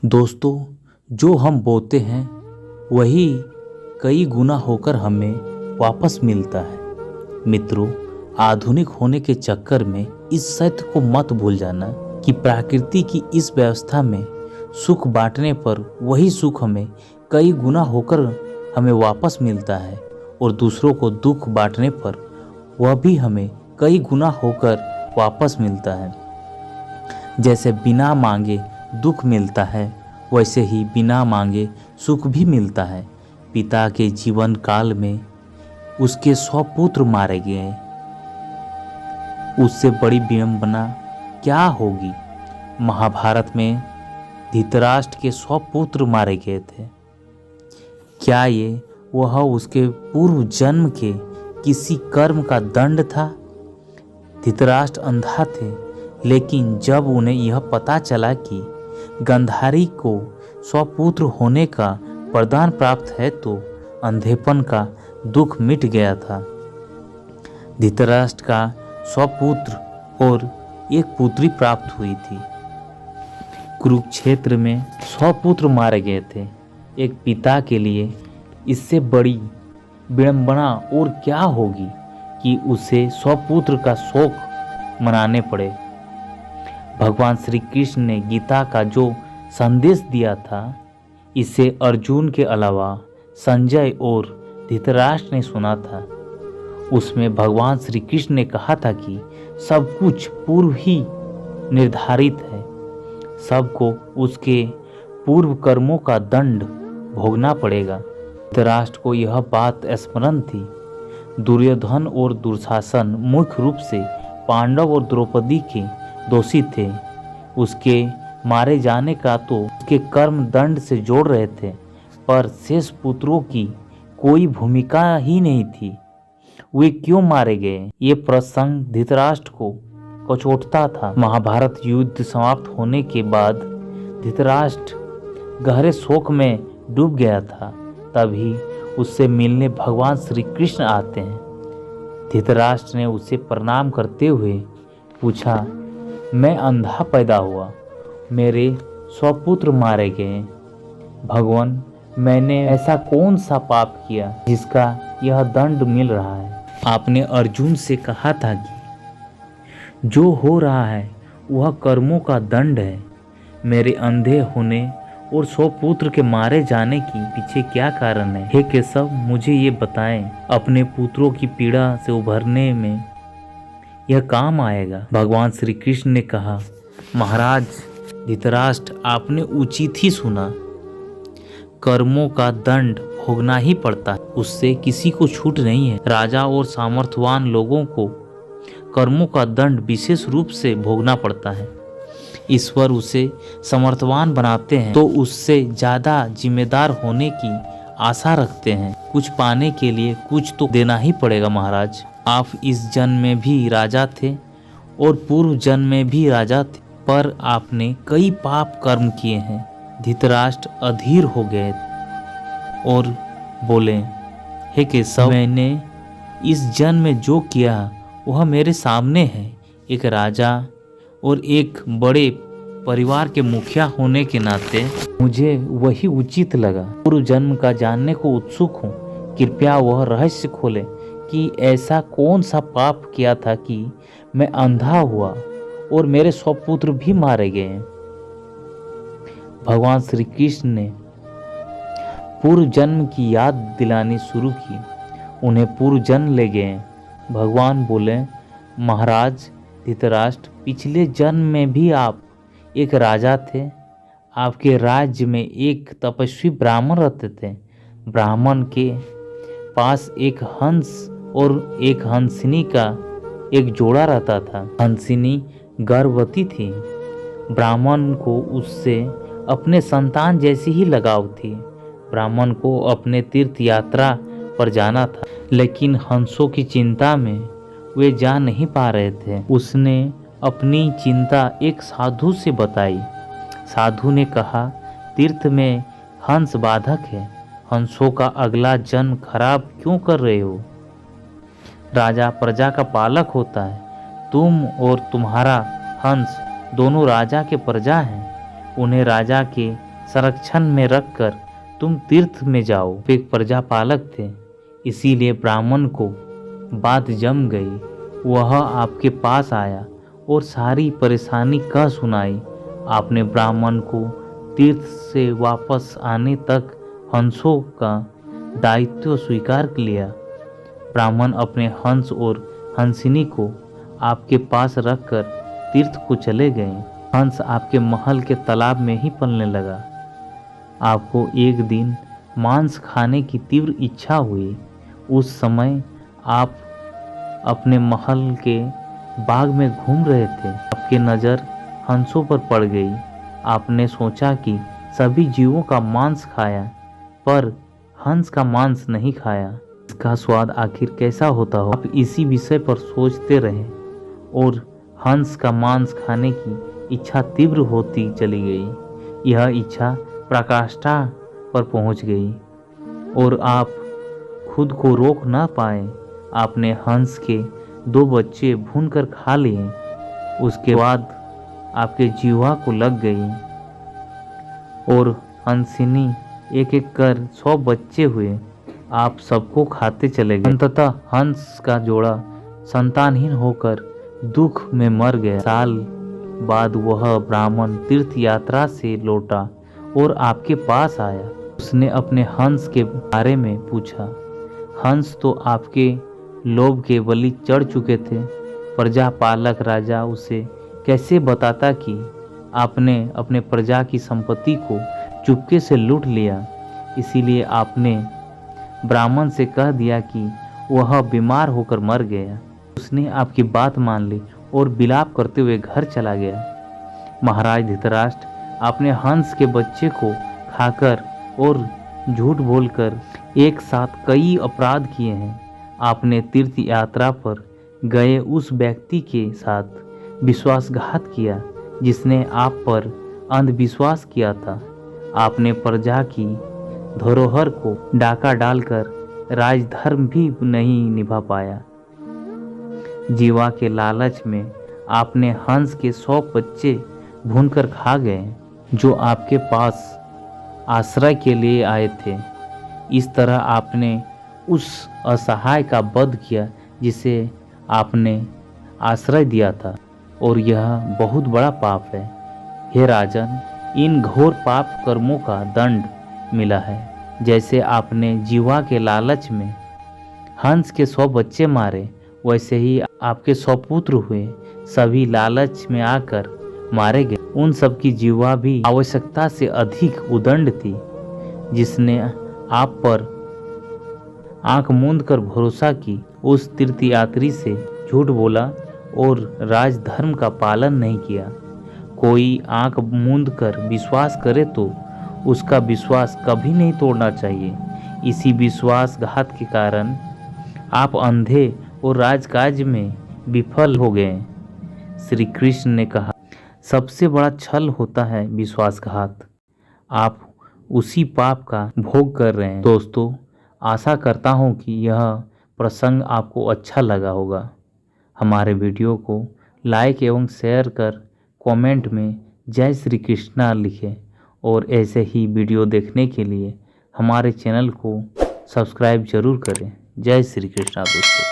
दोस्तों, जो हम बोते हैं वही कई गुना होकर हमें वापस मिलता है। मित्रों, आधुनिक होने के चक्कर में इस सत्य को मत भूल जाना कि प्रकृति की इस व्यवस्था में सुख बांटने पर वही सुख हमें कई गुना होकर हमें वापस मिलता है और दूसरों को दुख बांटने पर वह भी हमें कई गुना होकर वापस मिलता है। जैसे बिना मांगे दुख मिलता है, वैसे ही बिना मांगे सुख भी मिलता है। पिता के जीवन काल में उसके 100 पुत्र मारे गए। उससे बड़ी विडंबना क्या होगी। महाभारत में धृतराष्ट्र के 100 पुत्र मारे गए थे। क्या ये वह उसके पूर्व जन्म के किसी कर्म का दंड था? धृतराष्ट्र अंधा थे, लेकिन जब उन्हें यह पता चला कि गांधारी को 100 पुत्र होने का वरदान प्राप्त है तो अंधेपन का दुख मिट गया था। धृतराष्ट्र का 100 पुत्र और एक पुत्री प्राप्त हुई थी। कुरुक्षेत्र में 100 पुत्र मारे गए थे। एक पिता के लिए इससे बड़ी विडंबना और क्या होगी कि उसे 100 पुत्र का शोक मनाने पड़े। भगवान श्री कृष्ण ने गीता का जो संदेश दिया था, इसे अर्जुन के अलावा संजय और धृतराष्ट्र ने सुना था। उसमें भगवान श्री कृष्ण ने कहा था कि सब कुछ पूर्व ही निर्धारित है, सबको उसके पूर्व कर्मों का दंड भोगना पड़ेगा। धृतराष्ट्र को यह बात स्मरण थी। दुर्योधन और दुशासन मुख्य रूप से पांडव और द्रौपदी के दोषी थे। उसके मारे जाने का तो उसके कर्म दंड से जोड़ रहे थे, पर शेष पुत्रों की कोई भूमिका ही नहीं थी। वे क्यों मारे गए, ये प्रसंग धृतराष्ट्र को कचोटता था। महाभारत युद्ध समाप्त होने के बाद धृतराष्ट्र गहरे शोक में डूब गया था। तभी उससे मिलने भगवान श्री कृष्ण आते हैं। धृतराष्ट्र ने उसे प्रणाम करते हुए पूछा, मैं अंधा पैदा हुआ, मेरे 100 पुत्र मारे गए। भगवान, मैंने ऐसा कौन सा पाप किया जिसका यह दंड मिल रहा है? आपने अर्जुन से कहा था कि जो हो रहा है वह कर्मों का दंड है। मेरे अंधे होने और 100 पुत्र के मारे जाने की पीछे क्या कारण है? हे केशव, मुझे ये बताएं। अपने पुत्रों की पीड़ा से उभरने में यह काम आएगा। भगवान श्री कृष्ण ने कहा, महाराज धृतराष्ट्र, आपने उचित ही सुना। कर्मों का दंड भोगना ही पड़ता है, उससे किसी को छूट नहीं है। राजा और सामर्थ्यवान लोगों को कर्मों का दंड विशेष रूप से भोगना पड़ता है। ईश्वर उसे समर्थवान बनाते हैं तो उससे ज्यादा जिम्मेदार होने की आशा रखते हैं। कुछ पाने के लिए कुछ तो देना ही पड़ेगा। महाराज, आप इस जन्म में भी राजा थे और पूर्व जन्म में भी राजा थे, पर आपने कई पाप कर्म किए हैं। धृतराष्ट्र अधीर हो गए और बोले, हे केशव, मैंने इस जन्म में जो किया वह मेरे सामने है। एक राजा और एक बड़े परिवार के मुखिया होने के नाते मुझे वही उचित लगा। पूर्व जन्म का जानने को उत्सुक हूँ। कृपया वह रहस्य खोलें कि ऐसा कौन सा पाप किया था कि मैं अंधा हुआ और मेरे 100 पुत्र भी मारे गए। भगवान श्री कृष्ण ने पूर्व जन्म की याद दिलानी शुरू की। उन्हें पूर्व जन्म ले गए। भगवान बोले, महाराज धृतराष्ट्र, पिछले जन्म में भी आप एक राजा थे। आपके राज्य में एक तपस्वी ब्राह्मण रहते थे। ब्राह्मण के पास एक हंस और एक हंसिनी का एक जोड़ा रहता था। हंसिनी गर्भवती थी। ब्राह्मण को उससे अपने संतान जैसी ही लगाव थी। ब्राह्मण को अपने तीर्थ यात्रा पर जाना था, लेकिन हंसों की चिंता में वे जा नहीं पा रहे थे। उसने अपनी चिंता एक साधु से बताई। साधु ने कहा, तीर्थ में हंस बाधक है, हंसों का अगला जन्म खराब क्यों कर रहे हो? राजा प्रजा का पालक होता है। तुम और तुम्हारा हंस दोनों राजा के प्रजा हैं। उन्हें राजा के संरक्षण में रखकर तुम तीर्थ में जाओ। एक प्रजापालक थे, इसीलिए ब्राह्मण को बात जम गई। वह आपके पास आया और सारी परेशानी कह सुनाई। आपने ब्राह्मण को तीर्थ से वापस आने तक हंसों का दायित्व स्वीकार लिया। ब्राह्मण अपने हंस और हंसिनी को आपके पास रखकर तीर्थ को चले गए। हंस आपके महल के तालाब में ही पलने लगा। आपको एक दिन मांस खाने की तीव्र इच्छा हुई। उस समय आप अपने महल के बाग में घूम रहे थे। आपकी नज़र हंसों पर पड़ गई। आपने सोचा कि सभी जीवों का मांस खाया, पर हंस का मांस नहीं खाया। इसका स्वाद आखिर कैसा होता हो। आप इसी विषय पर सोचते रहे और हंस का मांस खाने की इच्छा तीव्र होती चली गई। यह इच्छा पराकाष्ठा पर पहुंच गई और आप खुद को रोक ना पाए। आपने हंस के 2 बच्चे भूनकर खा लिए। उसके बाद आपके जीवा को लग गई और हंसिनी एक एक कर 100 बच्चे हुए। आप सबको खाते चले गए। अंततः हंस का जोड़ा संतानहीन होकर दुख में मर गया। साल बाद वह ब्राह्मण तीर्थ यात्रा से लौटा और आपके पास आया। उसने अपने हंस के बारे में पूछा। हंस तो आपके लोभ के बलि चढ़ चुके थे। प्रजापालक राजा उसे कैसे बताता कि आपने अपने प्रजा की संपत्ति को चुपके से लूट लिया। इसीलिए आपने ब्राह्मण से कह दिया कि वह बीमार होकर मर गया। उसने आपकी बात मान ली और विलाप करते हुए घर चला गया। महाराज धृतराष्ट्र, आपने हंस के बच्चे को खाकर और झूठ बोलकर एक साथ कई अपराध किए हैं। आपने तीर्थ यात्रा पर गए उस व्यक्ति के साथ विश्वासघात किया जिसने आप पर अंधविश्वास किया था। आपने प्रजा की धरोहर को डाका डालकर राजधर्म भी नहीं निभा पाया। जीवा के लालच में आपने हंस के 100 बच्चे भूनकर खा गए जो आपके पास आश्रय के लिए आए थे। इस तरह आपने उस असहाय का वध किया जिसे आपने आश्रय दिया था, और यह बहुत बड़ा पाप है। हे राजन, इन घोर पाप कर्मों का दंड मिला है। जैसे आपने जीवा के लालच में हंस के 100 बच्चे मारे, वैसे ही आपके 100 पुत्र हुए। सभी लालच में आकर मारे गए। उन सब की जीवा भी आवश्यकता से अधिक उदंड थी। जिसने आप पर आंख मूंद कर भरोसा की, उस तीर्थयात्री से झूठ बोला और राजधर्म का पालन नहीं किया। कोई आंख मूंद कर विश्वास करे तो उसका विश्वास कभी नहीं तोड़ना चाहिए। इसी विश्वासघात के कारण आप अंधे और राजकाज में विफल हो गए। श्री कृष्ण ने कहा, सबसे बड़ा छल होता है विश्वासघात। आप उसी पाप का भोग कर रहे हैं। दोस्तों, आशा करता हूँ कि यह प्रसंग आपको अच्छा लगा होगा। हमारे वीडियो को लाइक एवं शेयर कर कमेंट में जय श्री कृष्णा लिखें, और ऐसे ही वीडियो देखने के लिए हमारे चैनल को सब्सक्राइब जरूर करें। जय श्री कृष्णा दोस्तों।